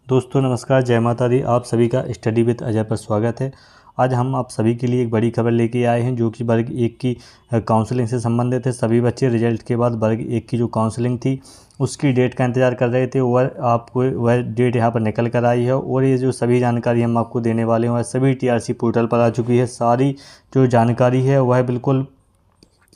दोस्तों नमस्कार, जय माता दी। आप सभी का स्टडी विद अजय पर स्वागत है। आज हम आप सभी के लिए एक बड़ी खबर लेके आए हैं जो कि वर्ग 1 की काउंसलिंग से संबंधित है। सभी बच्चे रिजल्ट के बाद वर्ग 1 की जो काउंसलिंग थी उसकी डेट का इंतज़ार कर रहे थे और आपको वह डेट यहाँ पर निकल कर आई है। और ये जो सभी जानकारी हम आपको देने वाले हैं वह सभी टीआरसी पोर्टल पर आ चुकी है। सारी जो जानकारी है वह बिल्कुल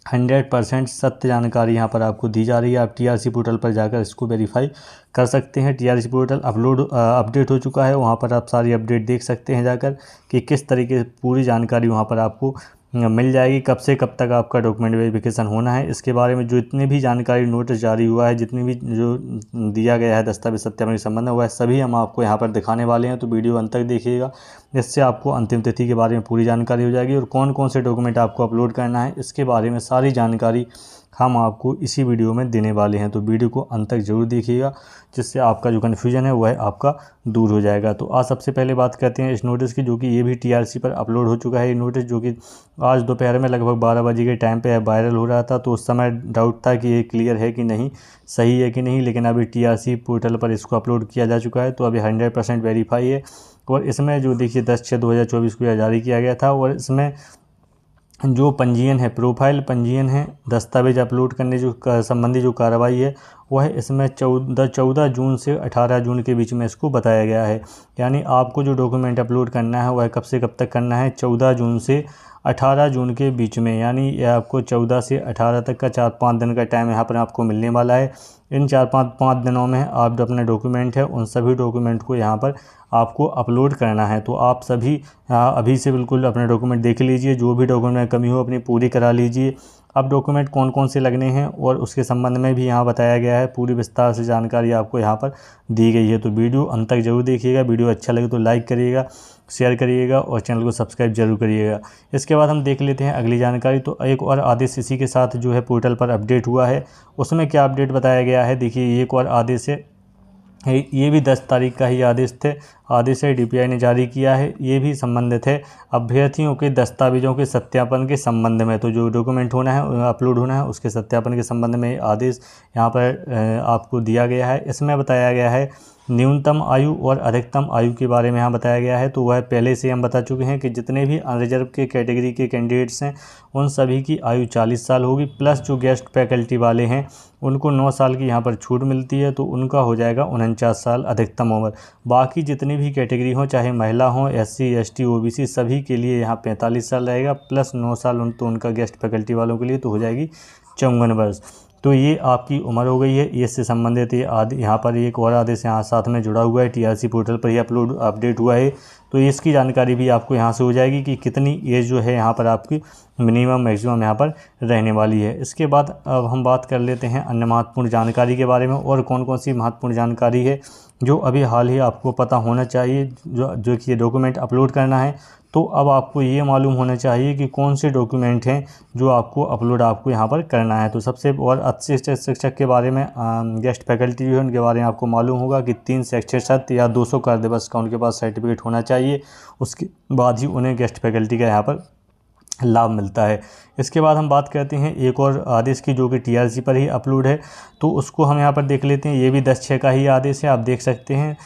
100% सत्य जानकारी यहाँ पर आपको दी जा रही है। आप टीआरसी पोर्टल पर जाकर इसको वेरीफाई कर सकते हैं। टीआरसी पोर्टल अपडेट हो चुका है, वहाँ पर आप सारी अपडेट देख सकते हैं जाकर कि किस तरीके से पूरी जानकारी वहाँ पर आपको मिल जाएगी। कब से कब तक आपका डॉक्यूमेंट वेरिफिकेशन होना है, इसके बारे में जो इतने भी जानकारी नोटिस जारी हुआ है, जितनी भी जो दिया गया है दस्तावेज सत्यापन के संबंध में, वह सभी हम आपको यहाँ पर दिखाने वाले हैं। तो वीडियो अंत तक देखिएगा, इससे आपको अंतिम तिथि के बारे में पूरी जानकारी हो जाएगी और कौन कौन से डॉक्यूमेंट आपको अपलोड करना है इसके बारे में सारी जानकारी हम आपको इसी वीडियो में देने वाले हैं। तो वीडियो को अंत तक जरूर देखिएगा, जिससे आपका जो कन्फ्यूजन है वह आपका दूर हो जाएगा। तो आज सबसे पहले बात करते हैं इस नोटिस की, जो कि ये भी टीआरसी पर अपलोड हो चुका है। ये नोटिस जो कि आज दोपहर में लगभग 12 बजे के टाइम पे वायरल हो रहा था, तो उस समय डाउट था कि ये क्लियर है कि नहीं, सही है कि नहीं, लेकिन अभी टीआरसी पोर्टल पर इसको अपलोड किया जा चुका है। तो अभी 100% वेरीफाई है। और इसमें जो देखिए 10/6/2024 को जारी किया गया था। और इसमें जो पंजीयन है, प्रोफाइल पंजीयन है, दस्तावेज अपलोड करने जो संबंधी जो कार्रवाई है वह इसमें 14 जून से 18 जून के बीच में इसको बताया गया है। यानी आपको जो डॉक्यूमेंट अपलोड करना है वह कब से कब तक करना है, 14 जून से 18 जून के बीच में। यानी ये आपको 14 से 18 तक का 4-5 दिन का टाइम यहाँ पर आपको मिलने वाला है। इन 4-5 दिनों में आप जो अपने डॉक्यूमेंट है उन सभी डॉक्यूमेंट को यहाँ पर आपको अपलोड करना है। तो आप सभी अभी से बिल्कुल अपने डॉक्यूमेंट देख लीजिए, जो भी डॉक्यूमेंट में कमी हो अपनी पूरी करा लीजिए। अब डॉक्यूमेंट कौन कौन से लगने हैं और उसके संबंध में भी यहाँ बताया गया है, पूरी विस्तार से जानकारी आपको यहाँ पर दी गई है। तो वीडियो अंत तक जरूर देखिएगा। वीडियो अच्छा लगे तो लाइक करिएगा, शेयर करिएगा और चैनल को सब्सक्राइब जरूर करिएगा। इसके बाद हम देख लेते हैं अगली जानकारी। तो एक और आदेश इसी के साथ जो है पोर्टल पर अपडेट हुआ है, उसमें क्या अपडेट बताया गया है देखिए। एक और आदेश है, ये भी 10 तारीख का ही आदेश है, डीपीआई ने जारी किया है। ये भी संबंधित है अभ्यर्थियों के दस्तावेजों के सत्यापन के संबंध में। तो जो डॉक्यूमेंट होना है, अपलोड होना है, उसके सत्यापन के संबंध में आदेश यहाँ पर आपको दिया गया है। इसमें बताया गया है न्यूनतम आयु और अधिकतम आयु के बारे में यहाँ बताया गया है। तो वह पहले से हम बता चुके हैं कि जितने भी अनरिजर्व के कैटेगरी के कैंडिडेट्स हैं उन सभी की आयु 40 साल होगी, प्लस जो गेस्ट फैकल्टी वाले हैं उनको 9 साल की यहाँ पर छूट मिलती है, तो उनका हो जाएगा 49 साल अधिकतम उम्र। बाकी जितनी भी कैटेगरी हो, चाहे महिला हो, SC ST OBC, सभी के लिए यहाँ 45 साल रहेगा, प्लस 9 साल तो उनका गेस्ट फैकल्टी वालों के लिए तो हो जाएगी 54 वर्ष। तो ये आपकी उम्र हो गई है। इससे संबंधित ये यहाँ पर एक और आदेश यहाँ साथ में जुड़ा हुआ है, टीआरसी पोर्टल पर ही अपडेट हुआ है। तो इसकी जानकारी भी आपको यहाँ से हो जाएगी कि कितनी एज जो है यहाँ पर आपकी मिनिमम मैक्सिमम यहाँ पर रहने वाली है। इसके बाद अब हम बात कर लेते हैं अन्य महत्वपूर्ण जानकारी के बारे में। और कौन कौन सी महत्वपूर्ण जानकारी है जो अभी हाल ही आपको पता होना चाहिए, जो कि ये डॉक्यूमेंट अपलोड करना है। तो अब आपको ये मालूम होना चाहिए कि कौन से डॉक्यूमेंट हैं जो आपको अपलोड यहाँ पर करना है। तो सबसे और अच्छे शिक्षक के बारे में, गेस्ट फैकल्टी जो है उनके बारे में आपको मालूम होगा कि 3 शैक्षणिक या 200 कार्य दिवस का उनके पास सर्टिफिकेट होना चाहिए। उसके बाद ही उन्हें गेस्ट फैकल्टी का यहाँ पर लाभ मिलता है। इसके बाद हम बात करते हैं एक और आदेश की, जो कि टीआरसी पर ही अपलोड है। तो उसको हम यहाँ पर देख लेते हैं। ये भी 10/6 का ही आदेश है, आप देख सकते हैं।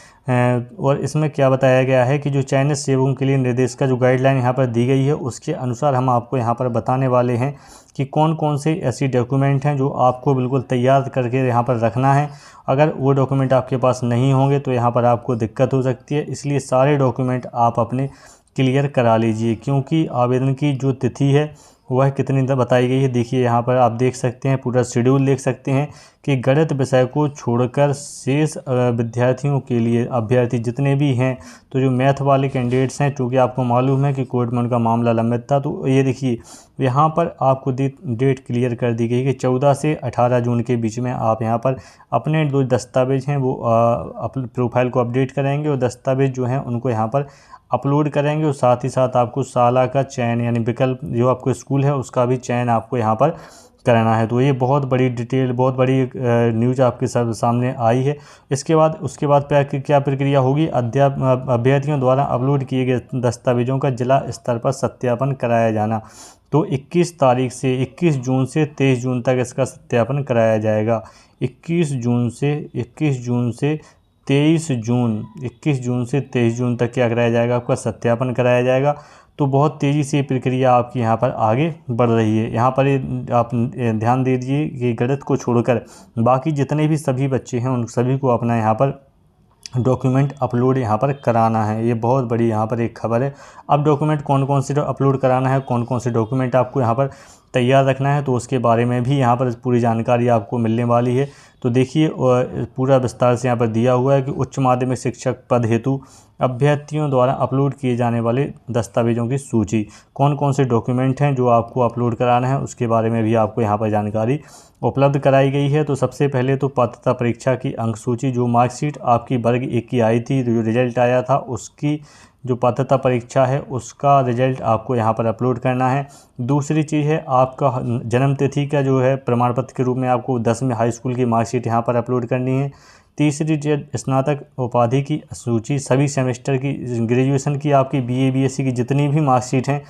और इसमें क्या बताया गया है कि जो चयनित सेवकों के लिए निर्देश का जो गाइडलाइन यहाँ पर दी गई है, उसके अनुसार हम आपको यहाँ पर बताने वाले हैं कि कौन कौन से ऐसी डॉक्यूमेंट हैं जो आपको बिल्कुल तैयार करके यहाँ पर रखना है। अगर वो डॉक्यूमेंट आपके पास नहीं होंगे तो यहाँ पर आपको दिक्कत हो सकती है। इसलिए सारे डॉक्यूमेंट आप अपने क्लियर करा लीजिए, क्योंकि आवेदन की जो तिथि है वह कितनी बताई गई है। देखिए यहाँ पर आप देख सकते हैं, पूरा शेड्यूल देख सकते हैं कि गणित विषय को छोड़कर शेष विद्यार्थियों के लिए, अभ्यर्थी जितने भी हैं, तो जो मैथ वाले कैंडिडेट्स हैं, चूँकि आपको मालूम है कि कोर्ट में उनका मामला लंबित था, तो ये देखिए यहाँ पर आपको डेट क्लियर कर दी गई कि 14 से 18 जून के बीच में आप यहाँ पर अपने जो दस्तावेज हैं वो प्रोफाइल को अपडेट करेंगे और दस्तावेज जो हैं उनको यहाँ पर अपलोड करेंगे। और साथ ही साथ आपको साला का चयन, यानी विकल्प जो आपको स्कूल है उसका भी चयन आपको यहाँ पर करना है। तो ये बहुत बड़ी डिटेल, बहुत बड़ी न्यूज़ आपके सामने आई है। उसके बाद क्या प्रक्रिया होगी, अभ्यर्थियों द्वारा अपलोड किए गए दस्तावेजों का जिला स्तर पर सत्यापन कराया जाना। तो 21 तारीख से 21 जून से 23 जून तक इसका सत्यापन कराया जाएगा। 21 जून से 21 जून से 23 जून तक क्या कराया जाएगा, आपका सत्यापन कराया जाएगा। तो बहुत तेज़ी से ये प्रक्रिया आपकी यहाँ पर आगे बढ़ रही है। यहाँ पर आप ध्यान दे दीजिए कि गणित को छोड़कर बाकी जितने भी सभी बच्चे हैं उन सभी को अपना यहाँ पर डॉक्यूमेंट अपलोड यहाँ पर कराना है। ये बहुत बड़ी यहाँ पर एक खबर है। अब डॉक्यूमेंट कौन कौन से अपलोड कराना है, कौन कौन से डॉक्यूमेंट आपको यहाँ पर तैयार रखना है, तो उसके बारे में भी यहाँ पर पूरी जानकारी आपको मिलने वाली है। तो देखिए पूरा विस्तार से यहाँ पर दिया हुआ है कि उच्च माध्यमिक शिक्षक पद हेतु अभ्यर्थियों द्वारा अपलोड किए जाने वाले दस्तावेजों की सूची, कौन कौन से डॉक्यूमेंट हैं जो आपको अपलोड कराना है, उसके बारे में भी आपको यहाँ पर जानकारी उपलब्ध कराई गई है। तो सबसे पहले तो पात्रता परीक्षा की अंक सूची, जो मार्कशीट आपकी वर्ग 1 की आई थी, जो रिजल्ट आया था, उसकी जो पात्रता परीक्षा है उसका रिजल्ट आपको यहाँ पर अपलोड करना है। दूसरी चीज़ है आपका जन्म तिथि का जो है प्रमाण पत्र के रूप में आपको 10वीं हाई स्कूल की मार्कशीट यहाँ पर अपलोड करनी है। तीसरी चीज़ स्नातक उपाधि की सूची, सभी सेमेस्टर की, ग्रेजुएशन की आपकी BA BSc की जितनी भी मार्कशीट हैं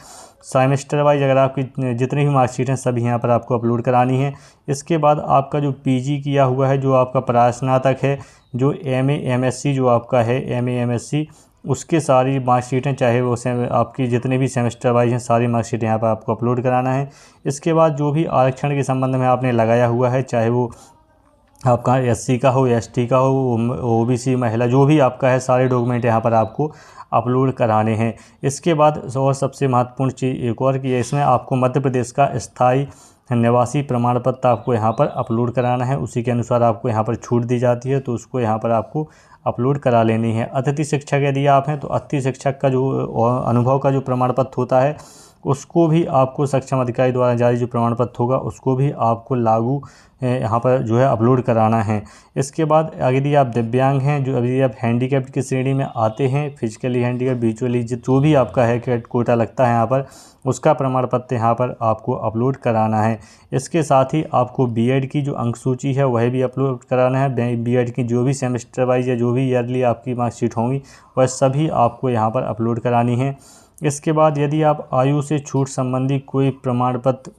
सेमेस्टर वाइज, अगर आपकी जितनी भी मार्कशीट हैं सभी यहाँ पर आपको अपलोड करानी है। इसके बाद आपका जो PG किया हुआ है, जो आपका प्रास्नातक है, जो MA MSc जो आपका है MA MSc, उसके सारी मार्कशीटें, चाहे वो आपकी जितने भी सेमेस्टर वाइज हैं सारी मार्कशीट यहाँ पर आपको अपलोड कराना है। इसके बाद जो भी आरक्षण के संबंध में आपने लगाया हुआ है, चाहे वो आपका SC का हो, ST का हो, OBC महिला, जो भी आपका है, सारे डॉक्यूमेंट यहाँ पर आपको अपलोड कराने हैं। इसके बाद और सबसे महत्वपूर्ण चीज़ एक और कि इसमें आपको मध्य प्रदेश का स्थायी निवासी प्रमाण पत्र आपको यहाँ पर अपलोड कराना है। उसी के अनुसार आपको यहाँ पर छूट दी जाती है, तो उसको यहाँ पर आपको अपलोड करा लेनी है। अतिथि शिक्षक यदि आप हैं तो अतिथि शिक्षक का जो अनुभव का जो प्रमाण पत्र होता है उसको भी आपको सक्षम अधिकारी द्वारा जारी जो प्रमाण पत्र होगा उसको भी आपको लागू यहाँ पर जो है अपलोड कराना है। इसके बाद यदि आप दिव्यांग हैं, जो यदि आप हैंडीकैप्ड की श्रेणी में आते हैं, फिजिकली हैंडीकैप्ड, विजुअली, जो भी आपका है कोटा लगता है यहाँ पर, उसका प्रमाण पत्र यहाँ पर आपको अपलोड कराना है। इसके साथ ही आपको B.Ed की जो अंक सूची है वह भी अपलोड कराना है। B.Ed की जो भी सेमेस्टर वाइज या जो भी ईयरली आपकी मार्कशीट होंगी वह सभी आपको यहाँ पर अपलोड करानी है। इसके बाद यदि आप आयु से छूट संबंधी कोई प्रमाण पत्र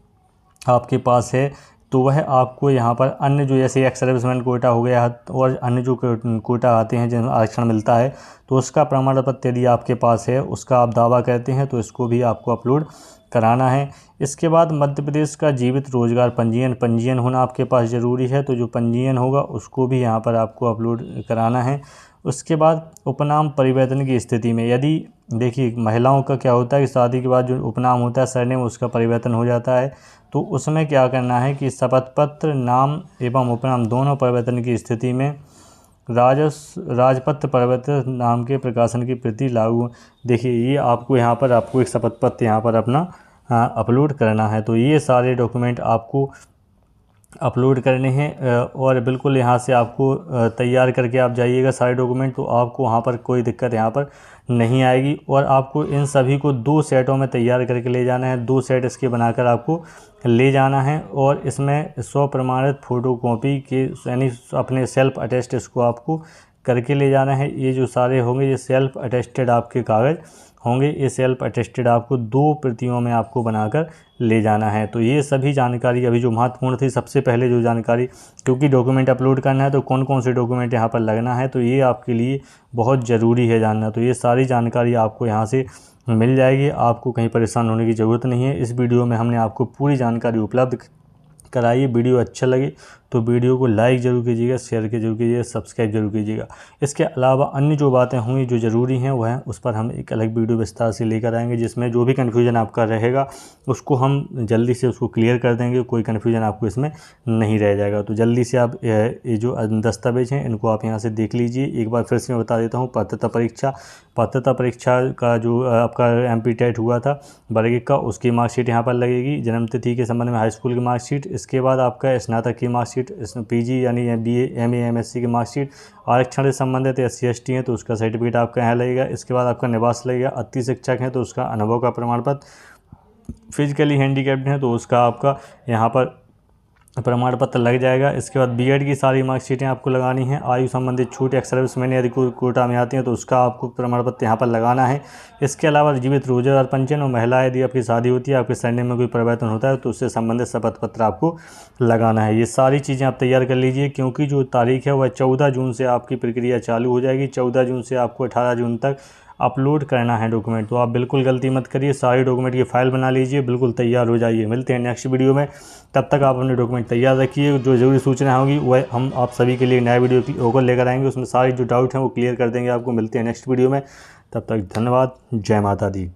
आपके पास है तो वह आपको यहाँ पर अन्य जो जैसे एक्स सर्विसमैन कोटा हो गया और अन्य जो कोटा आते हैं जिन्हें आरक्षण मिलता है, तो उसका प्रमाण पत्र यदि आपके पास है, उसका आप दावा करते हैं, तो इसको भी आपको अपलोड कराना है। इसके बाद मध्य प्रदेश का जीवित रोजगार पंजीयन होना आपके पास ज़रूरी है, तो जो पंजीयन होगा उसको भी यहाँ पर आपको अपलोड कराना है। उसके बाद उपनाम परिवर्तन की स्थिति में, यदि देखिए महिलाओं का क्या होता है कि शादी के बाद जो उपनाम होता है सरनेम उसका परिवर्तन हो जाता है, तो उसमें क्या करना है कि शपथ पत्र नाम एवं उपनाम दोनों परिवर्तन की स्थिति में राजपत्र परिवर्तित नाम के प्रकाशन की प्रति लागू। देखिए ये आपको यहाँ पर आपको एक शपथ पत्र यहाँ पर अपना अपलोड करना है। तो ये सारे डॉक्यूमेंट आपको अपलोड करने हैं और बिल्कुल यहाँ से आपको तैयार करके आप जाइएगा सारे डॉक्यूमेंट, तो आपको वहाँ पर कोई दिक्कत यहाँ पर नहीं आएगी। और आपको इन सभी को 2 सेटों में तैयार करके ले जाना है, 2 सेट इसके बनाकर आपको ले जाना है। और इसमें स्वप्रमाणित फ़ोटोकॉपी के यानी अपने सेल्फ अटेस्ट इसको आपको करके ले जाना है। ये जो सारे होंगे ये सेल्फ अटेस्टेड आपके कागज़ होंगे, ये सेल्फ अटेस्टेड आपको 2 प्रतियों में आपको बनाकर ले जाना है। तो ये सभी जानकारी अभी जो महत्वपूर्ण थी, सबसे पहले जो जानकारी, क्योंकि डॉक्यूमेंट अपलोड करना है तो कौन कौन से डॉक्यूमेंट यहाँ पर लगना है, तो ये आपके लिए बहुत ज़रूरी है जानना। तो ये सारी जानकारी आपको यहाँ से मिल जाएगी, आपको कहीं परेशान होने की ज़रूरत नहीं है। इस वीडियो में हमने आपको पूरी जानकारी उपलब्ध कराइए। वीडियो अच्छा लगे तो वीडियो को लाइक ज़रूर कीजिएगा, शेयर जरूर कीजिएगा, सब्सक्राइब जरूर कीजिएगा। इसके अलावा अन्य जो बातें होंगी जो ज़रूरी हैं वह उस पर हम एक अलग वीडियो विस्तार से लेकर आएंगे, जिसमें जो भी कन्फ्यूजन आपका रहेगा उसको हम जल्दी से उसको क्लियर कर देंगे, कोई कन्फ्यूजन आपको इसमें नहीं रह जाएगा। तो जल्दी से आप ये जो दस्तावेज हैं इनको आप यहाँ से देख लीजिए। एक बार फिर से मैं बता देता हूँ, पात्रता परीक्षा का जो आपका MP.TET हुआ था वर्ग 1 का, उसकी मार्कशीट यहाँ पर लगेगी। जन्म तिथि के संबंध में हाई स्कूल की मार्कशीट, इसके बाद आपका स्नातक की मार्कशीट, PG यानी BA MA MSc की मार्कशीट, आरक्षण से संबंधित SC ST हैं तो उसका सर्टिफिकेट आपका यहाँ लगेगा। इसके बाद आपका निवास लगेगा। अतिथि शिक्षक हैं तो उसका अनुभव का प्रमाण पत्र, फिजिकली हैंडीकैप्ड हैं तो उसका आपका यहाँ पर प्रमाण पत्र लग जाएगा। इसके बाद बीएड की सारी मार्कशीटें आपको लगानी हैं। आयु संबंधित छूट, एक्स सर्विसमैन यदि कोटा में आती हैं तो उसका आपको प्रमाण पत्र यहाँ पर लगाना है। इसके अलावा जीवित रोजगार पंजीयन और महिला यदि आपकी शादी होती है, आपके सरनेम में कोई परिवर्तन होता है तो उससे संबंधित शपथ पत्र आपको लगाना है। ये सारी चीज़ें आप तैयार कर लीजिए, क्योंकि जो तारीख है वह 14 जून से आपकी प्रक्रिया चालू हो जाएगी। 14 जून से आपको 18 जून तक अपलोड करना है डॉक्यूमेंट। तो आप बिल्कुल गलती मत करिए, सारी डॉक्यूमेंट की फ़ाइल बना लीजिए, बिल्कुल तैयार हो जाइए। मिलते हैं नेक्स्ट वीडियो में, तब तक आप अपने डॉक्यूमेंट तैयार रखिए। जो ज़रूरी सूचना होगी वह हम आप सभी के लिए नया वीडियो को लेकर आएंगे, उसमें सारी जो डाउट हैं वो क्लियर कर देंगे आपको। मिलते हैं नेक्स्ट वीडियो में, तब तक धन्यवाद। जय माता दी।